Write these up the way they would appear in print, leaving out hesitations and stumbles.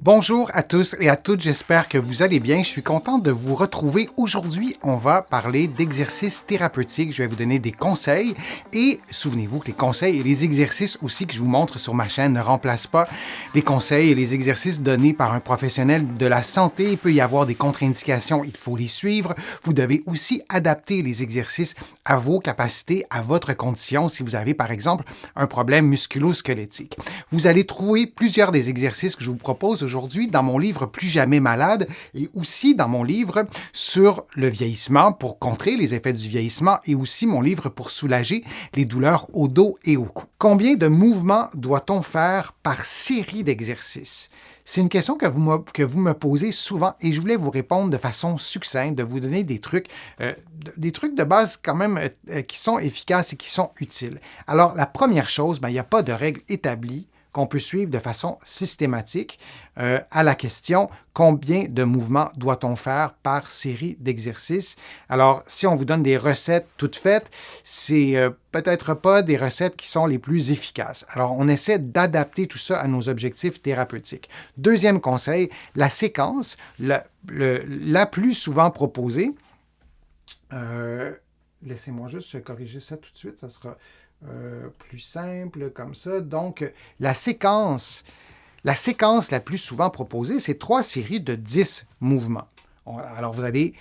Bonjour à tous et à toutes, j'espère que vous allez bien. Je suis content de vous retrouver. Aujourd'hui, on va parler d'exercices thérapeutiques. Je vais vous donner des conseils et souvenez-vous que les conseils et les exercices aussi que je vous montre sur ma chaîne ne remplacent pas les conseils et les exercices donnés par un professionnel de la santé. Il peut y avoir des contre-indications, il faut les suivre. Vous devez aussi adapter les exercices à vos capacités, à votre condition si vous avez par exemple un problème musculo-squelettique. Vous allez trouver plusieurs des exercices que je vous propose aujourd'hui dans mon livre Plus jamais malade et aussi dans mon livre sur le vieillissement pour contrer les effets du vieillissement et aussi mon livre pour soulager les douleurs au dos et au cou. Combien de mouvements doit-on faire par série d'exercices? C'est une question que vous me posez souvent et je voulais vous répondre de façon succincte, de vous donner des trucs de base quand même qui sont efficaces et qui sont utiles. Alors, la première chose, il n'y a pas de règle établie qu'on peut suivre de façon systématique à la question « Combien de mouvements doit-on faire par série d'exercices? » Alors, si on vous donne des recettes toutes faites, c'est peut-être pas des recettes qui sont les plus efficaces. Alors, on essaie d'adapter tout ça à nos objectifs thérapeutiques. Deuxième conseil, la séquence la plus souvent proposée, laissez-moi juste corriger ça tout de suite, ça sera plus simple comme ça. Donc, la séquence la plus souvent proposée, c'est 3 séries de 10 mouvements. Alors, vous allez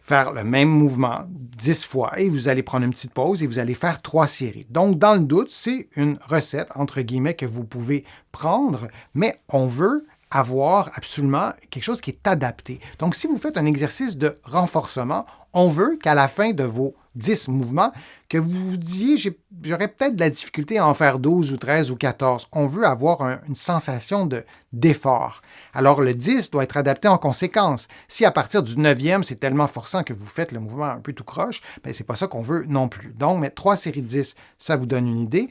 faire le même mouvement 10 fois et vous allez prendre une petite pause et vous allez faire 3 séries. Donc, dans le doute, c'est une recette, entre guillemets, que vous pouvez prendre, mais on veut avoir absolument quelque chose qui est adapté. Donc, si vous faites un exercice de renforcement, on veut qu'à la fin de vos 10 mouvements, que vous vous disiez, j'aurais peut-être de la difficulté à en faire 12 ou 13 ou 14. On veut avoir une sensation d'effort. Alors, le 10 doit être adapté en conséquence. Si à partir du 9e, c'est tellement forçant que vous faites le mouvement un peu tout croche, c'est pas ça qu'on veut non plus. Donc, mettre 3 séries de 10, ça vous donne une idée.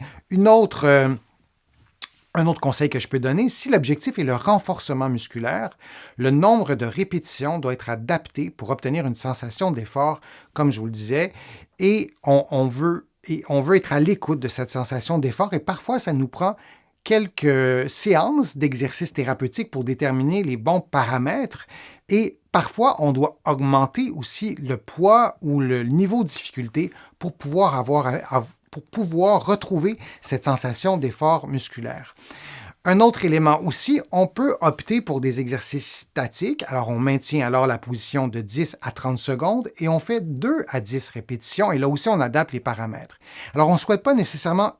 Un autre conseil que je peux donner, si l'objectif est le renforcement musculaire, le nombre de répétitions doit être adapté pour obtenir une sensation d'effort, comme je vous le disais, et on veut être à l'écoute de cette sensation d'effort, et parfois ça nous prend quelques séances d'exercices thérapeutiques pour déterminer les bons paramètres, et parfois on doit augmenter aussi le poids ou le niveau de difficulté pour pouvoir retrouver cette sensation d'effort musculaire. Un autre élément aussi, on peut opter pour des exercices statiques. Alors, on maintient alors la position de 10 à 30 secondes et on fait 2 à 10 répétitions. Et là aussi, on adapte les paramètres. Alors, on ne souhaite pas nécessairement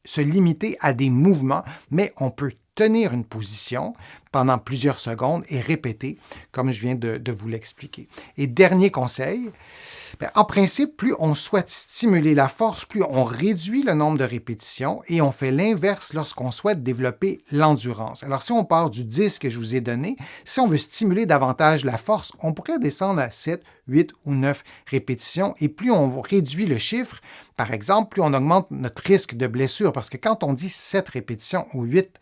se limiter à des mouvements, mais on peut tenir une position pendant plusieurs secondes et répéter, comme je viens de vous l'expliquer. Et dernier conseil, en principe, plus on souhaite stimuler la force, plus on réduit le nombre de répétitions et on fait l'inverse lorsqu'on souhaite développer l'endurance. Alors, si on part du 10 que je vous ai donné, si on veut stimuler davantage la force, on pourrait descendre à 7, 8 ou 9 répétitions et plus on réduit le chiffre, par exemple, plus on augmente notre risque de blessure parce que quand on dit 7 répétitions ou 8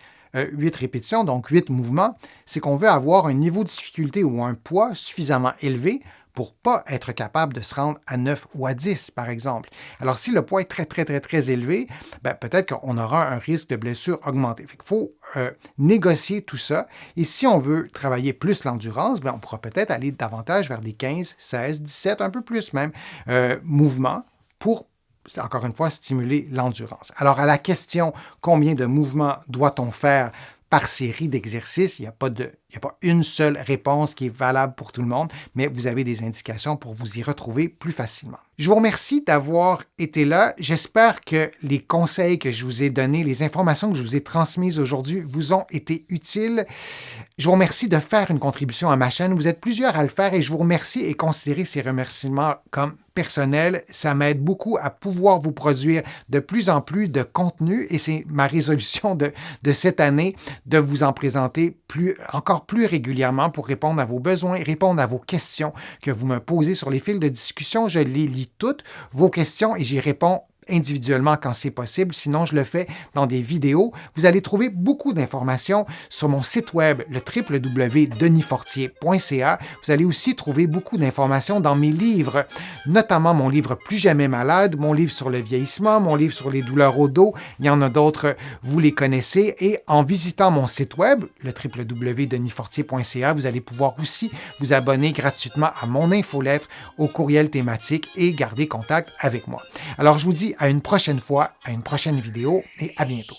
répétitions, donc 8 mouvements, c'est qu'on veut avoir un niveau de difficulté ou un poids suffisamment élevé pour ne pas être capable de se rendre à 9 ou à 10, par exemple. Alors, si le poids est très, très, très, très élevé, peut-être qu'on aura un risque de blessure augmenté. Il faut négocier tout ça. Et si on veut travailler plus l'endurance, on pourra peut-être aller davantage vers des 15, 16, 17, un peu plus même, mouvements pour encore une fois, stimuler l'endurance. Alors, à la question « Combien de mouvements doit-on faire par série d'exercices ?» Il n'y a pas une seule réponse qui est valable pour tout le monde, mais vous avez des indications pour vous y retrouver plus facilement. Je vous remercie d'avoir été là. J'espère que les conseils que je vous ai donnés, les informations que je vous ai transmises aujourd'hui vous ont été utiles. Je vous remercie de faire une contribution à ma chaîne. Vous êtes plusieurs à le faire et je vous remercie et considérez ces remerciements comme personnels. Ça m'aide beaucoup à pouvoir vous produire de plus en plus de contenu et c'est ma résolution de cette année de vous en présenter encore plus régulièrement pour répondre à vos besoins et répondre à vos questions que vous me posez sur les fils de discussion. Je les lis toutes, vos questions, et j'y réponds individuellement quand c'est possible. Sinon, je le fais dans des vidéos. Vous allez trouver beaucoup d'informations sur mon site web, le www.denisfortier.ca. Vous allez aussi trouver beaucoup d'informations dans mes livres, notamment mon livre Plus jamais malade, mon livre sur le vieillissement, mon livre sur les douleurs au dos. Il y en a d'autres, vous les connaissez. Et en visitant mon site web, le www.denisfortier.ca, vous allez pouvoir aussi vous abonner gratuitement à mon infolettre, au courriel thématique et garder contact avec moi. Alors, je vous dis à une prochaine fois, à une prochaine vidéo et à bientôt.